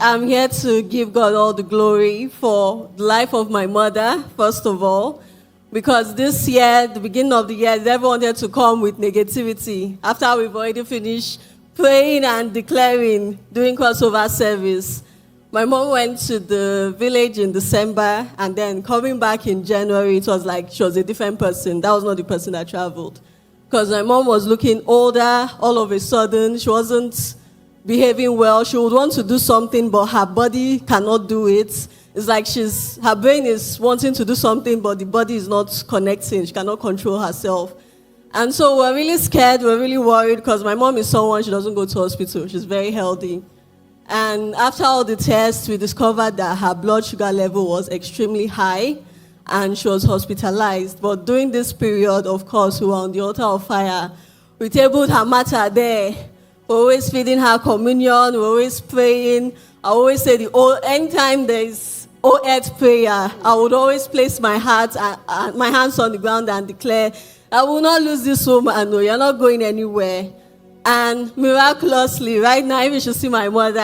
I'm here to give God all the glory for the life of my mother, first of all, because this year, the beginning of the year, everyone wanted to come with negativity after we've already finished praying and declaring, doing crossover service. My mom went to the village in December, and then coming back in January, it was like she was a different person. That was not the person that traveled. Because my mom was looking older, all of a sudden, she wasn't behaving well. She would want to do something, but her body cannot do it. It's like her brain is wanting to do something, but the body is not connecting. She cannot control herself. And so we're really scared, we're really worried, because my mom is someone, she doesn't go to hospital. She's very healthy. And after all the tests, we discovered that her blood sugar level was extremely high, and she was hospitalized. But during this period, of course, we were on the altar of fire. We tabled her matter there. We're always feeding her communion. We're always praying. I always say anytime there's earth prayer, I would always place my hands on the ground and declare, I will not lose this woman. No, you're not going anywhere. And miraculously, right now, if you should see my mother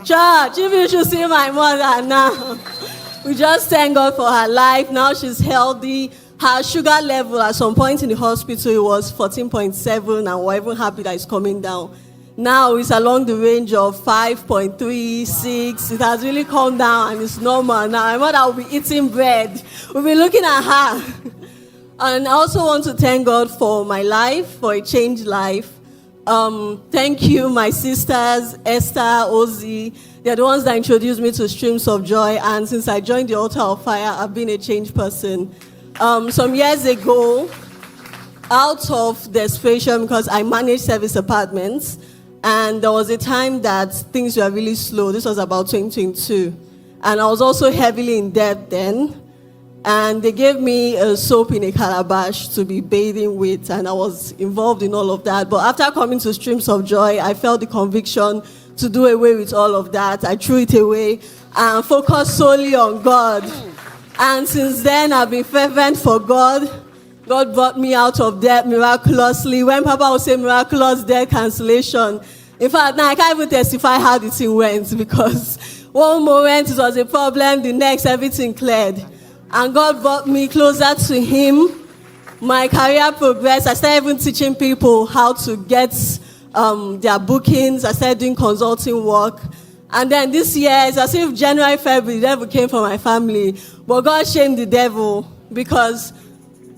church, if you should see my mother now, we just thank God for her life. Now she's healthy. Her sugar level at some point in the hospital, it was 14.7, and we're even happy that it's coming down. Now it's along the range of 5.3, 6. It has really come down, and it's normal now. My mother will be eating bread. We'll be looking at her. And I also want to thank God for my life, for a changed life. Thank you, my sisters, Esther, Ozzy. They're the ones that introduced me to Streams of Joy, and since I joined the Altar of Fire, I've been a changed person. Some years ago, out of desperation, because I managed service apartments, and there was a time that things were really slow. This was about 2022. And I was also heavily in debt then. And they gave me a soap in a calabash to be bathing with, and I was involved in all of that. But after coming to Streams of Joy, I felt the conviction to do away with all of that. I threw it away and focused solely on God. And since then, I've been fervent for God. God brought me out of debt miraculously. When Papa would say miraculous debt cancellation, in fact, now I can't even testify how the thing went, because one moment it was a problem, the next everything cleared. And God brought me closer to Him. My career progressed. I started even teaching people how to get their bookings. I started doing consulting work. And then this year, it's as if January, February, the devil came for my family. But God shamed the devil, because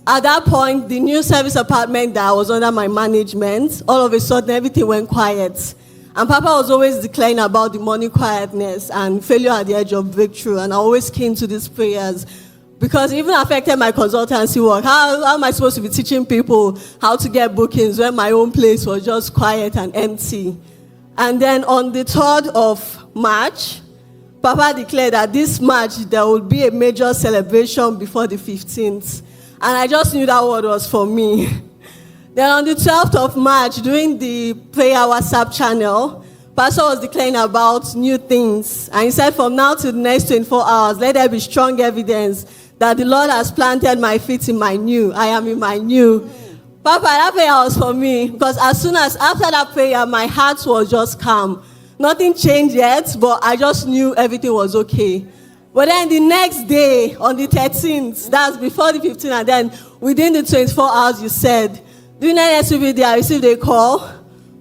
at that point, the new service apartment that was under my management, all of a sudden, everything went quiet. And Papa was always declaring about the money quietness and failure at the edge of breakthrough. And I always came to these prayers, because it even affected my consultancy work. How am I supposed to be teaching people how to get bookings when my own place was just quiet and empty? And then on the 3rd of March, Papa declared that this March there would be a major celebration before the 15th. And I just knew that word was for me. Then on the 12th of March, during the prayer WhatsApp channel, Pastor was declaring about new things. And he said, from now to the next 24 hours, let there be strong evidence that the Lord has planted my feet in my new. I am in my new. Papa, that prayer was for me, because as soon as after that prayer, my heart was just calm. Nothing changed yet, but I just knew everything was okay. But then the next day, on the 13th, that's before the 15th, and then within the 24 hours, you said, during NSPPD, I received a call.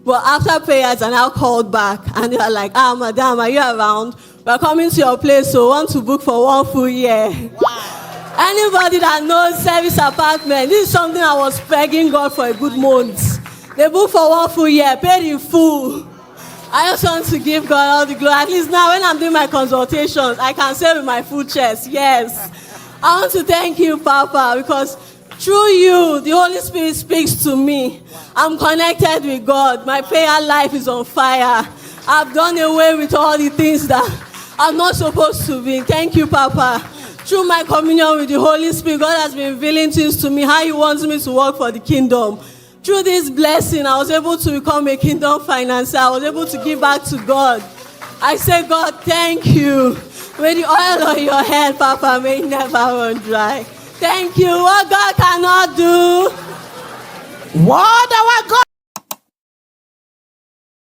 But after prayers, I now called back, and they were like, madam, are you around? We're coming to your place, so we want to book for 1 full year. Wow. Anybody that knows service apartment, this is something I was begging God for a good month. They booked for 1 full year, paid in full. I just want to give God all the glory. At least now when I'm doing my consultations, I can say with my full chest, yes. I want to thank you, Papa, because through you, the Holy Spirit speaks to me. I'm connected with God. My prayer life is on fire. I've done away with all the things that I'm not supposed to be. Thank you, Papa. Through my communion with the Holy Spirit, God has been revealing things to me, how He wants me to work for the kingdom. Through this blessing, I was able to become a kingdom financier. I was able to give back to God. I say, God, thank you. May the oil on your head, Papa, may it never run dry. Thank you. What God cannot do, what our God